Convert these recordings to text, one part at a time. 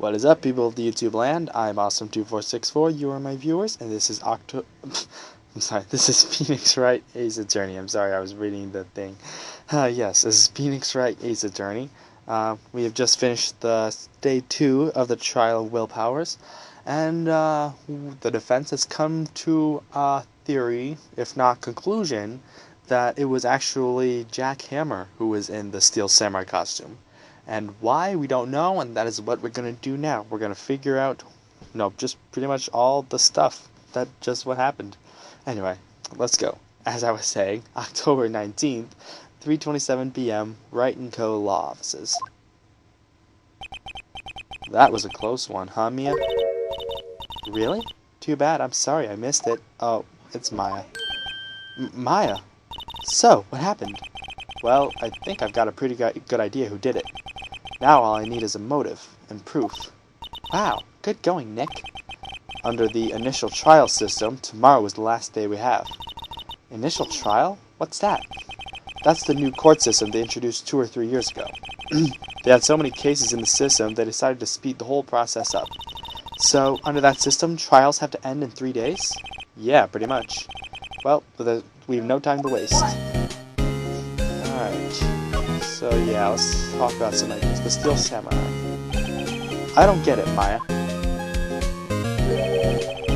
What is up, people of the YouTube land? I'm Awesome2464. You are my viewers, and this is this is Phoenix Wright Ace Attorney. I'm sorry, I was reading the thing. Yes, this is Phoenix Wright Ace Attorney. We have just finished the day 2 of the trial of Will Powers, and the defense has come to a theory, if not conclusion, that it was actually Jack Hammer who was in the Steel Samurai costume. And why, we don't know, and that is what we're going to do now. We're going to figure out, just pretty much all the stuff. That just what happened. Anyway, let's go. As I was saying, October 19th, 3:27 p.m., Wright & Co. Law Offices. That was a close one, huh, Mia? Really? Too bad, I'm sorry, I missed it. Oh, it's Maya. Maya? So, what happened? Well, I think I've got a pretty good idea who did it. Now all I need is a motive and proof. Wow, good going, Nick. Under the initial trial system, tomorrow is the last day we have. Initial trial? What's that? That's the new court system they introduced 2 or 3 years ago. They had so many cases in the system, they decided to speed the whole process up. So, under that system, trials have to end in 3 days? Yeah, pretty much. Well, we have no time to waste. Alright, so yeah, let's talk about some ideas. The Steel Samurai. I don't get it, Maya.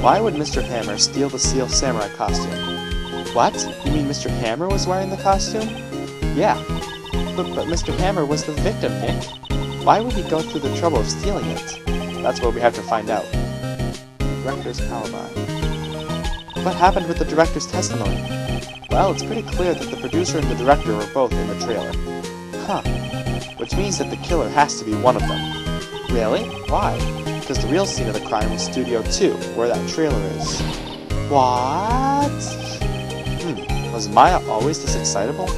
Why would Mr. Hammer steal the Steel Samurai costume? What? You mean Mr. Hammer was wearing the costume? Yeah. But Mr. Hammer was the victim, Nick. Why would he go through the trouble of stealing it? That's what we have to find out. Director's alibi. What happened with the director's testimony? Well, it's pretty clear that the producer and the director were both in the trailer. Huh. Which means that the killer has to be one of them. Really? Why? Because the real scene of the crime was Studio 2, where that trailer is. What? Was Maya always this excitable?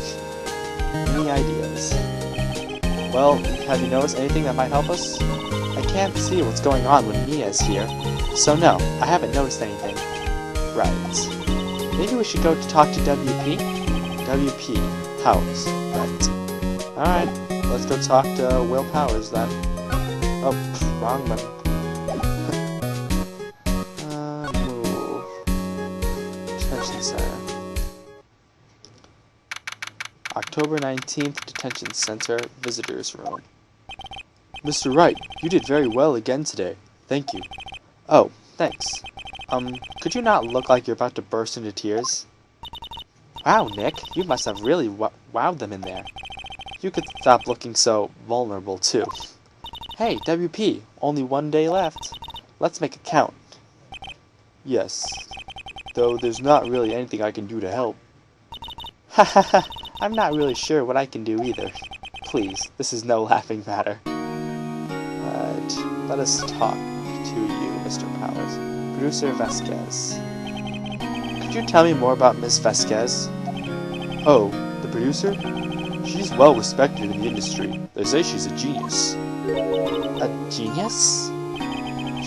Any ideas? Well, have you noticed anything that might help us? I can't see what's going on when Mia is here, so no, I haven't noticed anything. Right. Maybe we should go to talk to WP? WP. Powers. Right. Alright, let's go talk to Will Powers then. Oh, wrong button. Move. Detention Center. October 19th, Detention Center, Visitors Room. Mr. Wright, you did very well again today. Thank you. Oh, thanks. Could you not look like you're about to burst into tears? Wow, Nick, you must have really wowed them in there. You could stop looking so vulnerable, too. Hey, WP, only 1 day left. Let's make it count. Yes, though there's not really anything I can do to help. Hahaha, I'm not really sure what I can do either. Please, this is no laughing matter. Right, let us talk to you, Mr. Powers. Producer Vasquez. Could you tell me more about Miss Vasquez? Oh, the producer? She's well respected in the industry. They say she's a genius. A genius?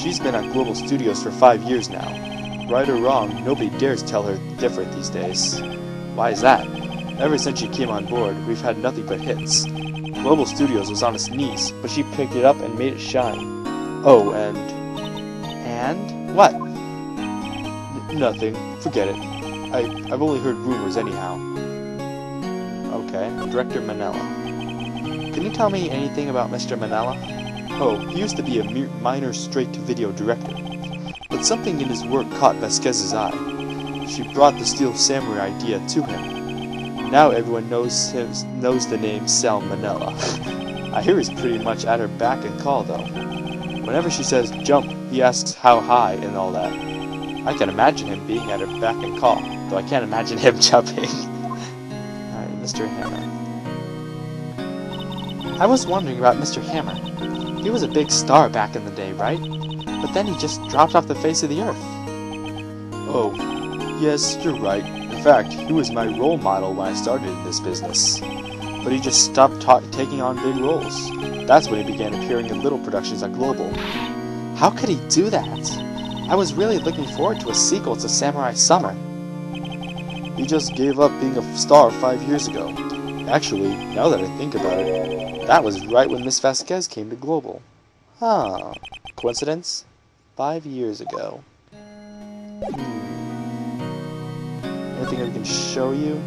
She's been at Global Studios for 5 years now. Right or wrong, nobody dares tell her different these days. Why is that? Ever since she came on board, we've had nothing but hits. Global Studios was on its knees, but she picked it up and made it shine. Oh, and... And? What? Nothing. Forget it. I've only heard rumors anyhow. Okay, Director Manella. Can you tell me anything about Mr. Manella? Oh, he used to be a minor straight-to-video director. But something in his work caught Vasquez's eye. She brought the Steel Samurai idea to him. Now everyone knows the name Sal Manella. I hear he's pretty much at her beck and call, though. Whenever she says jump, he asks how high and all that. I can imagine him being at her beck and call, though I can't imagine him jumping. Alright, Mr. Hammer. I was wondering about Mr. Hammer. He was a big star back in the day, right? But then he just dropped off the face of the earth. Oh, yes, you're right. In fact, he was my role model when I started in this business. But he just stopped taking on big roles. That's when he began appearing in little productions on Global. How could he do that? I was really looking forward to a sequel to Samurai Summer. He just gave up being a star 5 years ago. Actually, now that I think about it, that was right when Miss Vasquez came to Global. Huh. Coincidence? 5 years ago. Anything I can show you?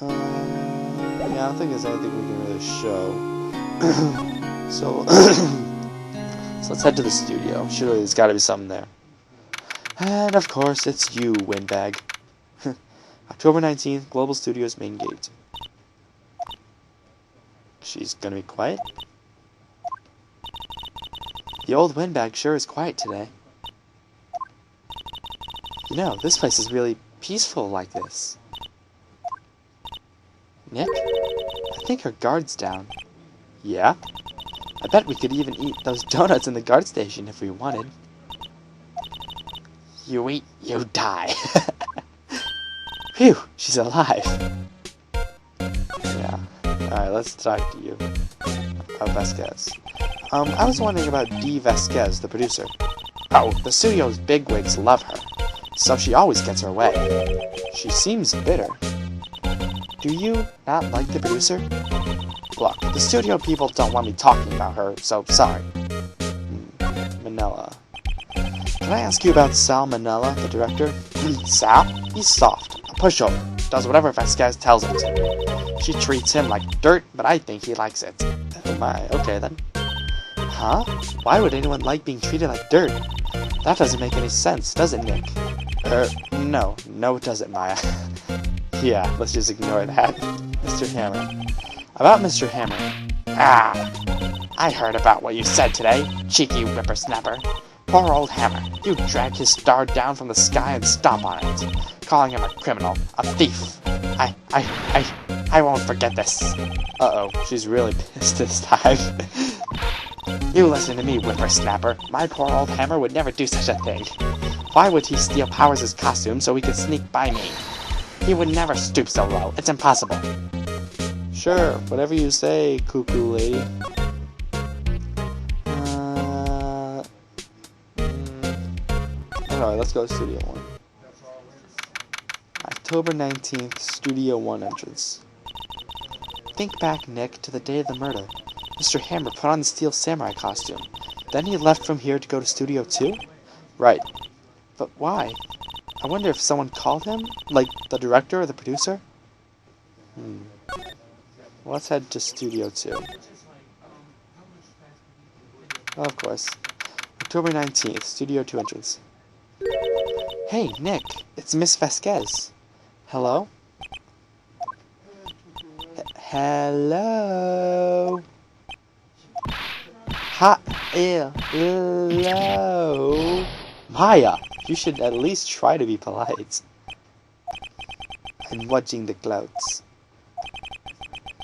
Yeah, I don't think there's anything we can really show. So, so let's head to the studio. Surely there's got to be something there. And of course, it's you, windbag. October 19th, Global Studios main gate. She's gonna be quiet? The old windbag sure is quiet today. You know, this place is really peaceful like this. Nick? I think her guard's down. Yeah? I bet we could even eat those donuts in the guard station if we wanted. You eat, you die. Phew, she's alive. Yeah. Alright, let's talk to you. Vasquez. I was wondering about Dee Vasquez, the producer. Oh, the studio's bigwigs love her, so she always gets her way. She seems bitter. Do you not like the producer? Look, the studio people don't want me talking about her, so sorry. Manila. Can I ask you about Sal Manella, the director? Sal? He's soft, a pushover, does whatever Vasquez tells him to. She treats him like dirt, but I think he likes it. Oh my, okay then. Huh? Why would anyone like being treated like dirt? That doesn't make any sense, does it, Nick? No it doesn't, Maya. Yeah, let's just ignore that. Mr. Hammer. About Mr. Hammer. Ah! I heard about what you said today, cheeky whippersnapper. Poor old Hammer. You dragged his star down from the sky and stomp on it, calling him a criminal, a thief. I won't forget this. Uh-oh, she's really pissed this time. You listen to me, whippersnapper. My poor old Hammer would never do such a thing. Why would he steal Powers' costume so he could sneak by me? He would never stoop so low. It's impossible. Sure, whatever you say, cuckoo lady. Alright, let's go to Studio 1. October 19th, Studio 1 entrance. Think back, Nick, to the day of the murder. Mr. Hammer put on the Steel Samurai costume. Then he left from here to go to Studio 2? Right. But why? I wonder if someone called him? Like the director or the producer? Let's head to Studio 2. Oh, of course. October 19th, Studio 2 entrance. Hey, Nick, it's Miss Vasquez. Hello? Hello? Hello? Maya, you should at least try to be polite. I'm watching the clouds.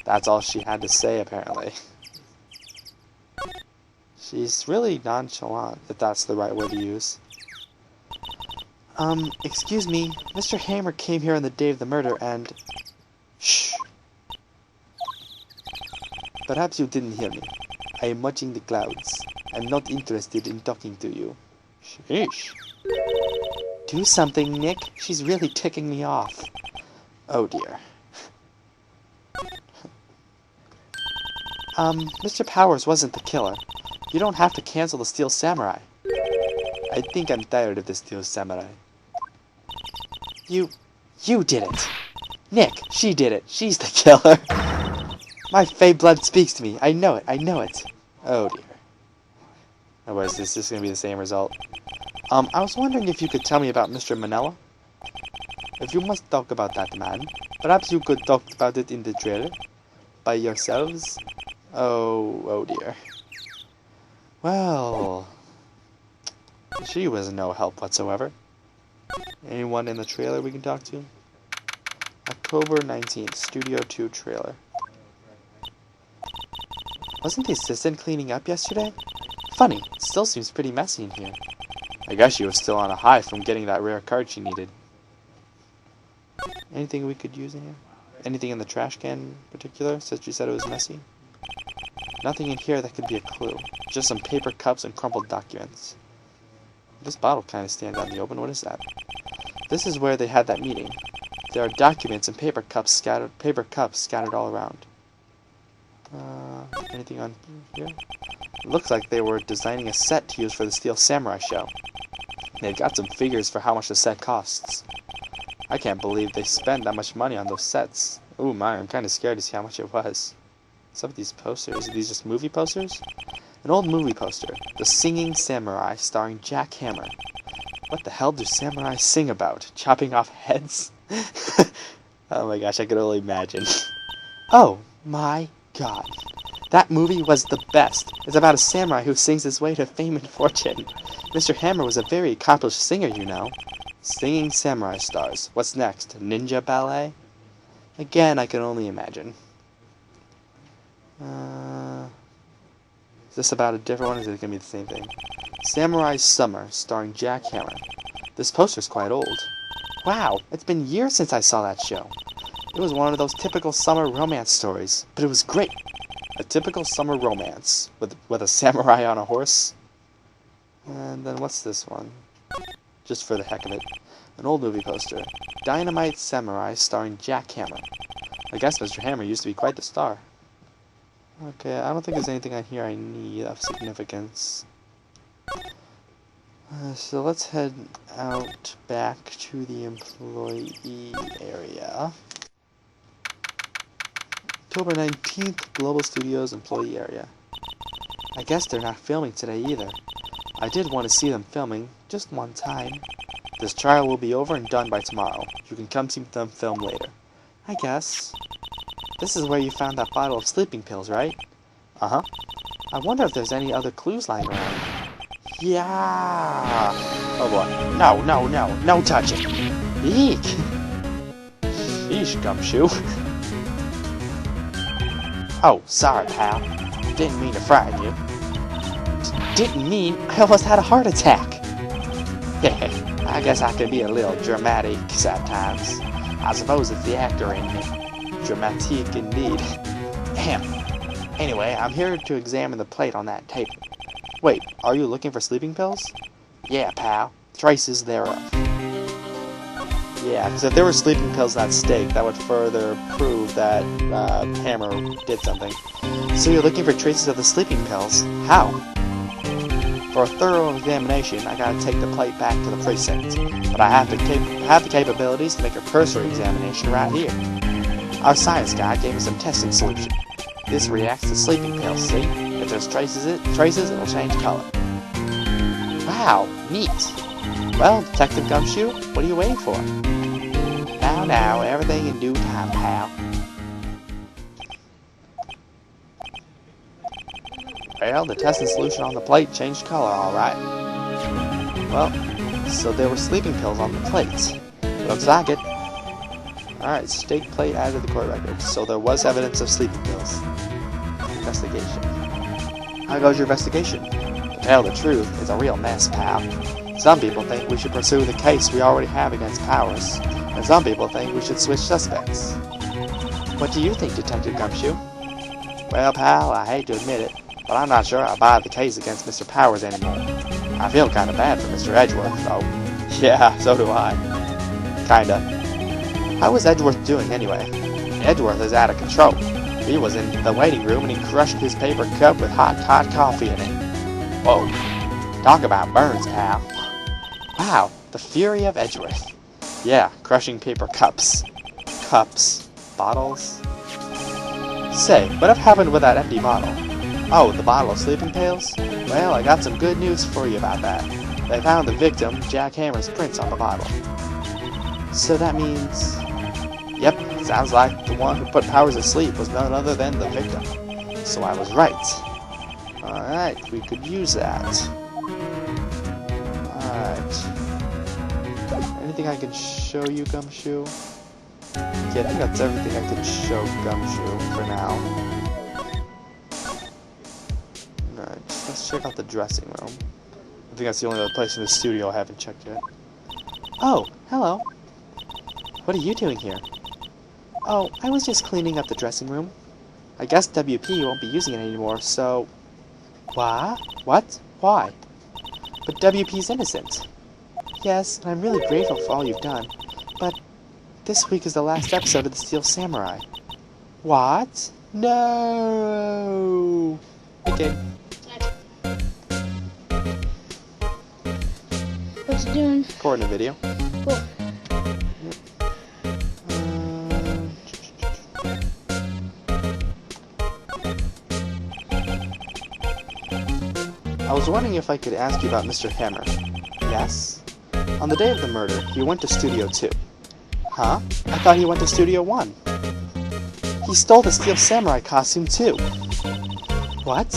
That's all she had to say, apparently. She's really nonchalant, if that's the right word to use. Excuse me, Mr. Hammer came here on the day of the murder and... Shh! Perhaps you didn't hear me. I am watching the clouds. I'm not interested in talking to you. Sheesh. Do something, Nick. She's really ticking me off. Oh dear. Mr. Powers wasn't the killer. You don't have to cancel the Steel Samurai. I think I'm tired of the Steel Samurai. You did it. Nick, she did it. She's the killer. My Fey blood speaks to me. I know it. Oh dear. Otherwise, this is going to be the same result. I was wondering if you could tell me about Mr. Manella? If you must talk about that man, perhaps you could talk about it in the trailer? By yourselves? Oh dear. Well... She was no help whatsoever. Anyone in the trailer we can talk to? October 19th, Studio 2 trailer. Wasn't the assistant cleaning up yesterday? Funny, it still seems pretty messy in here. I guess she was still on a high from getting that rare card she needed. Anything we could use in here? Anything in the trash can in particular, since you said it was messy? Nothing in here that could be a clue. Just some paper cups and crumpled documents. This bottle kind of stands out in the open. What is that? This is where they had that meeting. There are documents and paper cups scattered all around. Anything on here? It looks like they were designing a set to use for the Steel Samurai show. They've got some figures for how much the set costs. I can't believe they spent that much money on those sets. Ooh my, I'm kind of scared to see how much it was. Some of these posters, are these just movie posters? An old movie poster, The Singing Samurai, starring Jack Hammer. What the hell do samurai sing about? Chopping off heads? Oh my gosh, I could only imagine. Oh my god. That movie was the best. It's about a samurai who sings his way to fame and fortune. Mr. Hammer was a very accomplished singer, you know. Singing Samurai stars. What's next? Ninja ballet? Again, I can only imagine. Is this about a different one, or is it going to be the same thing? Samurai Summer, starring Jack Hammer. This poster's quite old. Wow, it's been years since I saw that show. It was one of those typical summer romance stories, but it was great. A typical summer romance, with a samurai on a horse. And then what's this one? Just for the heck of it. An old movie poster. Dynamite Samurai, starring Jack Hammer. I guess Mr. Hammer used to be quite the star. Okay, I don't think there's anything on here I need of significance. So let's head out back to the employee area. October 19th, Global Studios employee area. I guess they're not filming today either. I did want to see them filming, just one time. This trial will be over and done by tomorrow. You can come see them film later. I guess. This is where you found that bottle of sleeping pills, right? Uh-huh. I wonder if there's any other clues lying around. Yeah! Oh boy. No, no, no. No touching. Eek! Sheesh, Gumshoe. Oh, sorry, pal. Didn't mean to frighten you. Didn't mean? I almost had a heart attack. I guess I can be a little dramatic sometimes. I suppose it's the actor in me. Dramatic indeed. Ahem. Anyway, I'm here to examine the plate on that table. Wait, are you looking for sleeping pills? Yeah, pal. Traces thereof. Yeah, because if there were sleeping pills in that steak, that would further prove that Hammer did something. So you're looking for traces of the sleeping pills? How? For a thorough examination, I gotta take the plate back to the precinct. But I have the capabilities to make a cursory examination right here. Our science guy gave me some testing solution. This reacts to sleeping pills, see? If there's traces, it'll change color. Wow, neat. Well, Detective Gumshoe, what are you waiting for? Now, everything in due time, pal. Well, the testing solution on the plate changed color, alright. Well, so there were sleeping pills on the plate. Looks like it. Alright, steak plate added to the court record. So there was evidence of sleeping pills. Investigation. How goes your investigation? To tell the truth, it's a real mess, pal. Some people think we should pursue the case we already have against Powers, and some people think we should switch suspects. What do you think, Detective Gumshoe? Well, pal, I hate to admit it, but I'm not sure I buy the case against Mr. Powers anymore. I feel kinda bad for Mr. Edgeworth, though. Yeah, so do I. Kinda. How is Edgeworth doing, anyway? Edgeworth is out of control. He was in the waiting room and he crushed his paper cup with hot coffee in it. Whoa. Talk about burns, pal. Wow, the fury of Edgeworth. Yeah, crushing paper cups. Cups. Bottles. Say, what happened with that empty bottle? Oh, the bottle of sleeping pills? Well, I got some good news for you about that. They found the victim, Jack Hammer's prints on the bottle. So that means... Yep, sounds like the one who put Powers asleep was none other than the victim. So I was right. Alright, we could use that. Alright. Anything I can show you, Gumshoe? Yeah, I think that's everything I can show Gumshoe for now. Alright, let's check out the dressing room. I think that's the only other place in the studio I haven't checked yet. Oh, hello. What are you doing here? Oh, I was just cleaning up the dressing room. I guess WP won't be using it anymore, so... What? What? Why? But WP's innocent. Yes, and I'm really grateful for all you've done. But this week is the last episode of The Steel Samurai. What? No! Okay. What's it doing? Recording a video. Cool. I was wondering if I could ask you about Mr. Hammer. Yes? On the day of the murder, he went to Studio 2. Huh? I thought he went to Studio 1. He stole the Steel Samurai costume too. What?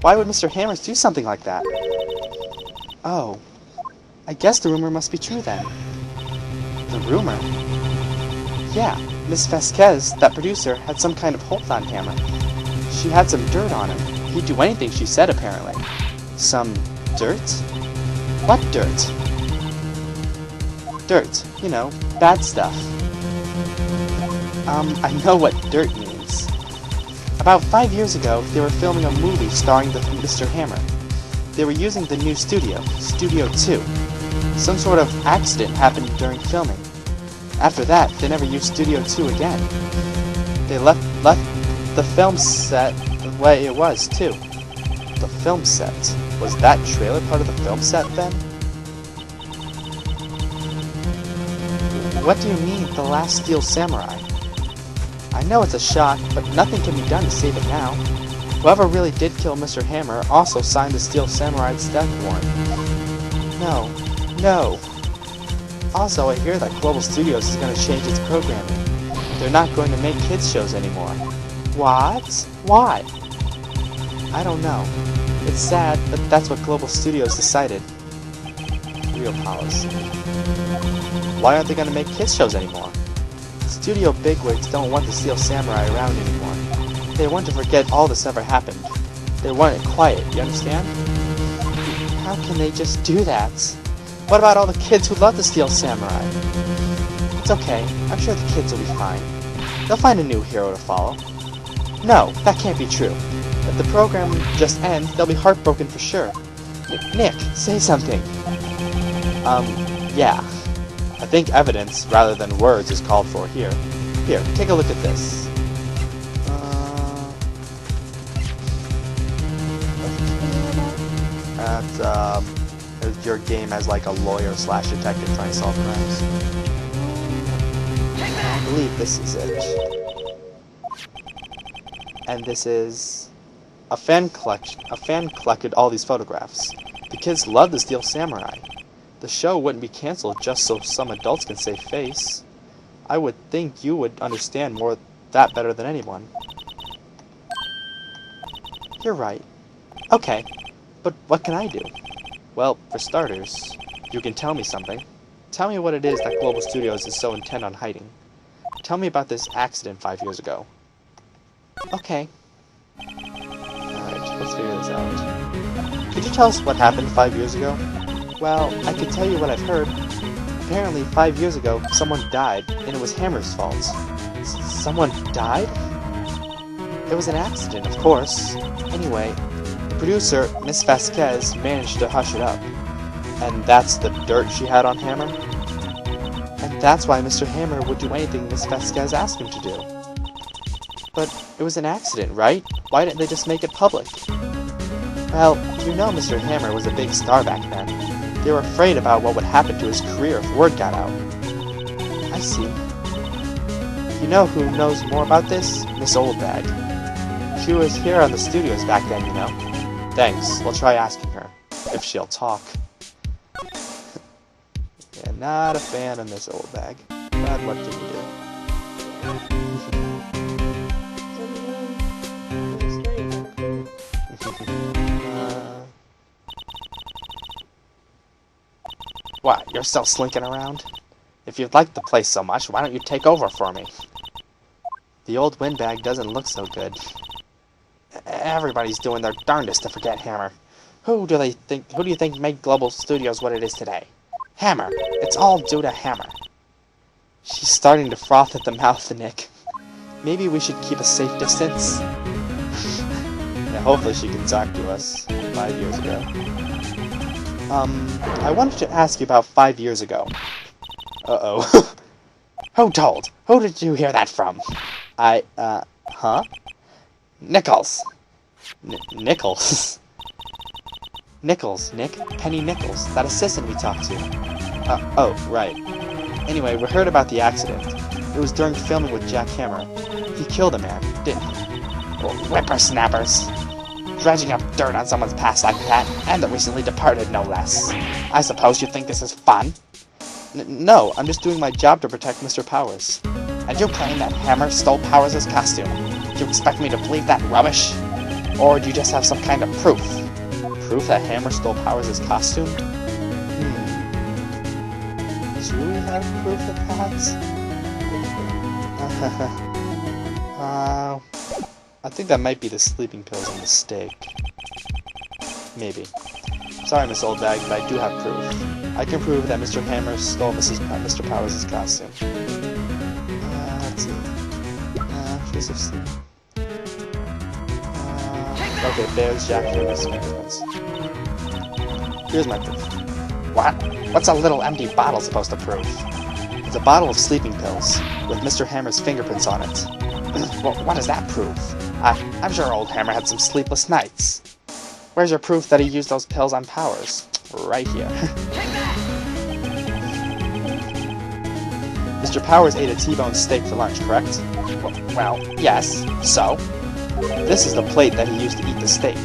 Why would Mr. Hammers do something like that? Oh. I guess the rumor must be true then. The rumor? Yeah, Miss Vasquez, that producer, had some kind of hold on Hammer. She had some dirt on him. He'd do anything she said, apparently. Some dirt? What dirt? Dirt. You know, bad stuff. I know what dirt means. About 5 years ago, they were filming a movie starring Mr. Hammer. They were using the new studio, Studio 2. Some sort of accident happened during filming. After that, they never used Studio 2 again. They left the film set the way it was, too. The film set? Was that trailer part of the film set, then? What do you mean, the last Steel Samurai? I know it's a shock, but nothing can be done to save it now. Whoever really did kill Mr. Hammer also signed the Steel Samurai's death warrant. No. Also, I hear that Global Studios is going to change its programming. They're not going to make kids shows anymore. What? Why? I don't know. It's sad, but that's what Global Studios decided. Real policy. Why aren't they going to make kids shows anymore? Studio bigwigs don't want the Steel Samurai around anymore. They want to forget all this ever happened. They want it quiet, you understand? How can they just do that? What about all the kids who love the Steel Samurai? It's okay. I'm sure the kids will be fine. They'll find a new hero to follow. No, that can't be true. If the program just ends, they'll be heartbroken for sure. Nick, say something. Yeah. I think evidence, rather than words, is called for here. Here, take a look at this. Your game as like a lawyer/detective trying to solve crimes. I believe this is it. And this is a fan collected all these photographs. The kids love the Steel Samurai. The show wouldn't be canceled just so some adults can save face. I would think you would understand that better than anyone. You're right. Okay, but what can I do? Well, for starters, you can tell me something. Tell me what it is that Global Studios is so intent on hiding. Tell me about this accident 5 years ago. Okay. Alright, let's figure this out. Could you tell us what happened 5 years ago? Well, I could tell you what I've heard. Apparently, 5 years ago, someone died, and it was Hammer's fault. Someone died? It was an accident, of course. Anyway, the producer, Miss Vasquez, managed to hush it up. And that's the dirt she had on Hammer? And that's why Mr. Hammer would do anything Miss Vasquez asked him to do. But it was an accident, right? Why didn't they just make it public? Well, you know Mr. Hammer was a big star back then. They were afraid about what would happen to his career if word got out. I see. You know who knows more about this? Miss Oldbag. She was here on the studios back then, you know. Thanks, we'll try asking her. If she'll talk. Yeah, not a fan of Miss Oldbag. But what can you do? What, you're still slinking around? If you like the place so much, why don't you take over for me? The old windbag doesn't look so good. Everybody's doing their darndest to forget Hammer. Who do you think made Global Studios what it is today? Hammer. It's all due to Hammer. She's starting to froth at the mouth, Nick. Maybe we should keep a safe distance? Yeah, hopefully she can talk to us 5 years ago. I wanted to ask you about 5 years ago. Uh-oh. Who told? Who did you hear that from? Huh? Nichols! Nichols? Nichols, Nick. Penny Nichols. That assistant we talked to. Oh, right. Anyway, we heard about the accident. It was during filming with Jack Hammer. He killed a man, didn't he? Oh, whippersnappers. Dredging up dirt on someone's past like that, and the recently departed, no less. I suppose you think this is fun? No, I'm just doing my job to protect Mr. Powers. And you claim that Hammer stole Powers' costume. Do you expect me to believe that rubbish? Or do you just have some kind of proof? Proof that Hammer stole Powers' costume? Do we have proof of that? I think that might be the sleeping pills and the steak. Maybe. Sorry, Miss Oldbag, but I do have proof. I can prove that Mr. Hammer stole Mr. Powers' costume. Let's see. Trace of sleep. Okay, there's Jack Hammer's fingerprints. Here's my proof. What? What's a little empty bottle supposed to prove? It's a bottle of sleeping pills, with Mr. Hammer's fingerprints on it. What does that prove? I'm sure old Hammer had some sleepless nights. Where's your proof that he used those pills on Powers? Right here. Mr. Powers ate a T-bone steak for lunch, correct? Well, yes. So? This is the plate that he used to eat the steak.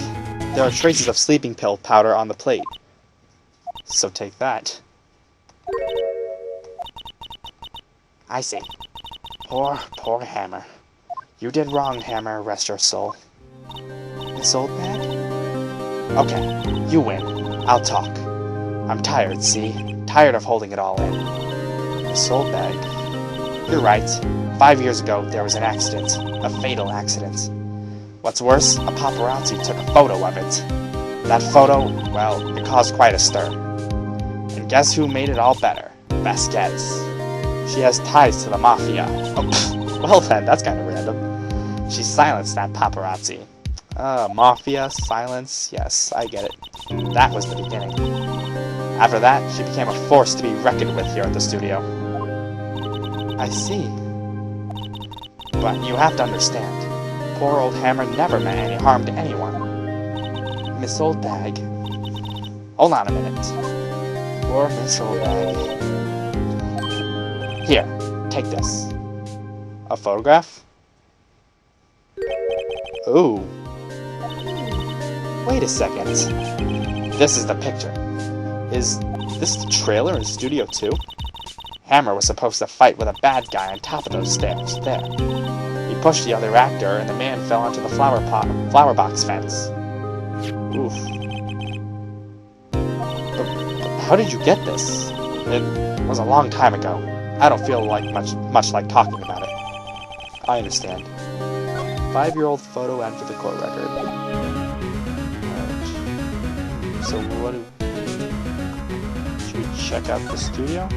There are traces of sleeping pill powder on the plate. So take that. I see. Poor Hammer. You did wrong, Hammer, rest your soul. Miss Oldbag? Okay, you win. I'll talk. I'm tired, see? Tired of holding it all in. Miss Oldbag? You're right. 5 years ago, there was an accident. A fatal accident. What's worse, a paparazzi took a photo of it. That photo, well, it caused quite a stir. And guess who made it all better? Vasquez. She has ties to the mafia. Oh, well then, that's kind of random. She silenced that paparazzi. Mafia, silence, yes, I get it. That was the beginning. After that, she became a force to be reckoned with here at the studio. I see. But you have to understand, poor old Hammer never meant any harm to anyone. Miss Oldbag. Hold on a minute. Poor Miss Oldbag. Here, take this. A photograph? Ooh. Wait a second. This is the picture. Is this the trailer in Studio 2? Hammer was supposed to fight with a bad guy on top of those stairs. There. He pushed the other actor, and the man fell onto the flower box fence. Oof. But how did you get this? It was a long time ago. I don't feel like much like talking about it. I understand. 5-year-old photo and for the court record. Alright. So what do... Should we check out the studio?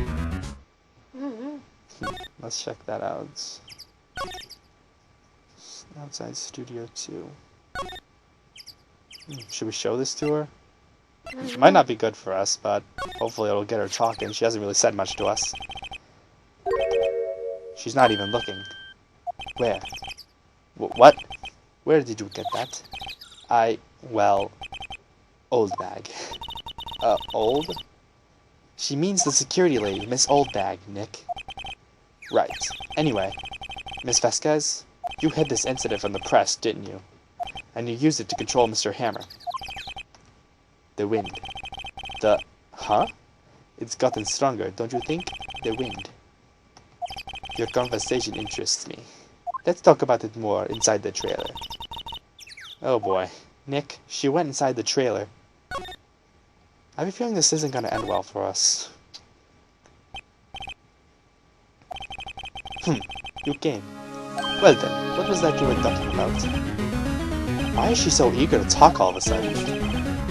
Let's check that out. Outside Studio 2. Should we show this to her? It might not be good for us, but hopefully it'll get her talking. She hasn't really said much to us. She's not even looking. Where? What? Where did you get that? Well, Oldbag. Old? She means the security lady, Miss Oldbag, Nick. Right. Anyway, Miss Vasquez, you hid this incident from the press, didn't you? And you used it to control Mr. Hammer. The wind. Huh? It's gotten stronger, don't you think? The wind. Your conversation interests me. Let's talk about it more inside the trailer. Oh boy. Nick, she went inside the trailer. I have a feeling this isn't going to end well for us. You came. Well then, what was that you were talking about? Why is she so eager to talk all of a sudden?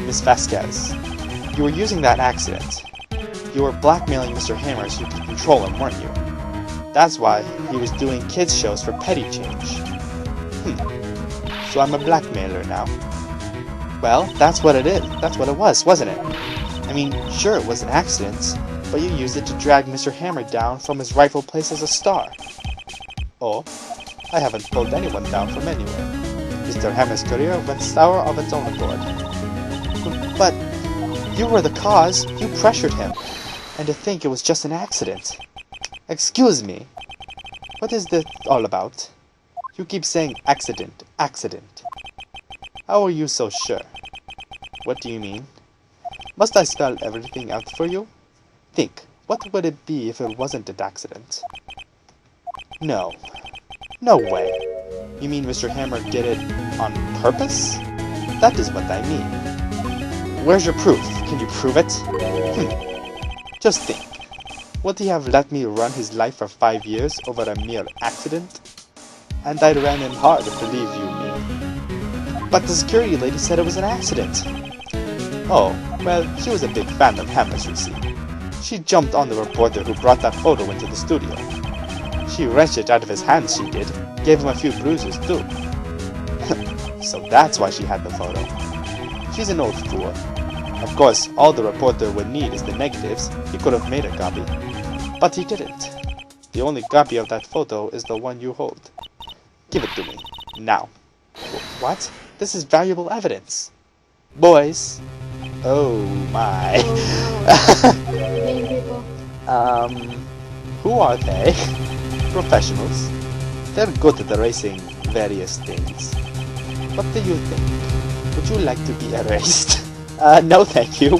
Miss Vasquez, you were using that accident. You were blackmailing Mr. Hammer so you could control him, weren't you? That's why he was doing kids shows for petty change. So I'm a blackmailer now. Well, that's what it is. That's what it was, wasn't it? I mean, sure, it was an accident, but you used it to drag Mr. Hammer down from his rightful place as a star. Oh, I haven't pulled anyone down from anywhere. Mr. Hammer's career went sour of its own accord. But you were the cause. You pressured him. And to think it was just an accident. Excuse me. What is this all about? You keep saying accident, accident. How are you so sure? What do you mean? Must I spell everything out for you? Think, what would it be if it wasn't an accident? No. No way. You mean Mr. Hammer did it on purpose? That is what I mean. Where's your proof? Can you prove it? Just think. Would he have let me run his life for 5 years over a mere accident? And I ran him hard, believe you me. But the security lady said it was an accident. Oh, well, she was a big fan of Hammer's, you see. She jumped on the reporter who brought that photo into the studio. She wrenched it out of his hands, she did. Gave him a few bruises, too. So that's why she had the photo. She's an old fool. Of course, all the reporter would need is the negatives. He could have made a copy. But he didn't. The only copy of that photo is the one you hold. Give it to me. Now. What? This is valuable evidence. Boys. Oh my. Mean people. Who are they? Professionals. They're good at erasing various things. What do you think? Would you like to be erased? No thank you.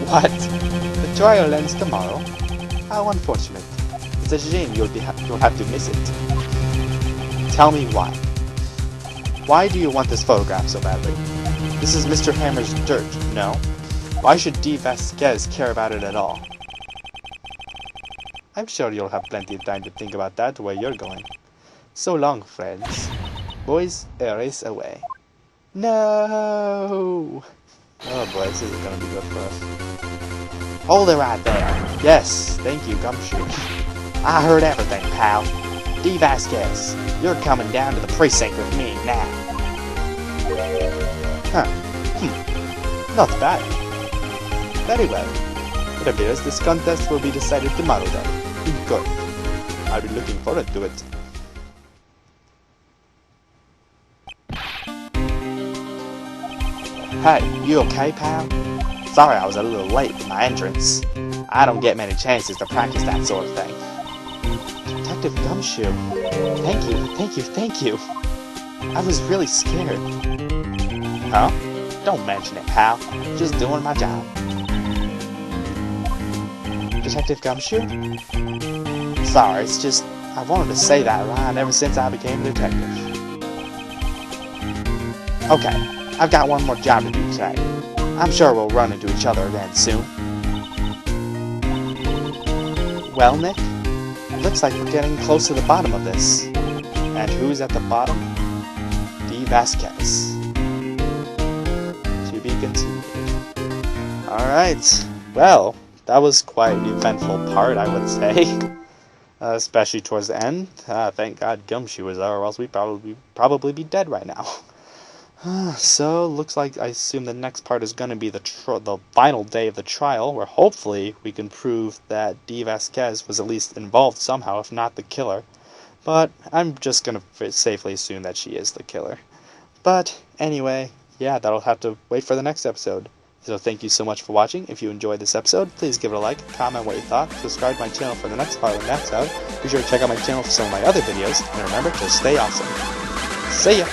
What? The trial ends tomorrow? How unfortunate. It's a shame you'll have to miss it. Tell me why. Why do you want this photograph so badly? This is Mr. Hammer's dirt, no? Why should D. Vasquez care about it at all? I'm sure you'll have plenty of time to think about that where you're going. So long, friends. Boys, erase away. No! Oh boy, this isn't gonna be good for us. Hold it right there. Yes, thank you, Gumshoe. I heard everything, pal. D. Vasquez, you're coming down to the precinct with me now. Huh. Not bad. Very well. It appears this contest will be decided tomorrow then. Good. I'll be looking forward to it. Hey, you okay, pal? Sorry I was a little late for my entrance. I don't get many chances to practice that sort of thing. Detective Gumshoe. Thank you. I was really scared. Huh? Don't mention it, pal. Just doing my job. Detective Gumshoe? Sorry, it's just I wanted to say that line ever since I became a detective. Okay, I've got one more job to do today. I'm sure we'll run into each other again soon. Well, Nick, it looks like we're getting close to the bottom of this. And who's at the bottom? D. Vasquez. To be continued. Alright, well, that was quite an eventful part, I would say. Especially towards the end. Thank God Gumshoe was there, or else we'd probably be dead right now. So, looks like I assume the next part is going to be the final day of the trial, where hopefully we can prove that D. Vasquez was at least involved somehow, if not the killer. But I'm just going to safely assume that she is the killer. But anyway, yeah, that'll have to wait for the next episode. So thank you so much for watching. If you enjoyed this episode, please give it a like, comment what you thought, subscribe to my channel for the next part of the episode. Be sure to check out my channel for some of my other videos, and remember to stay awesome. See ya!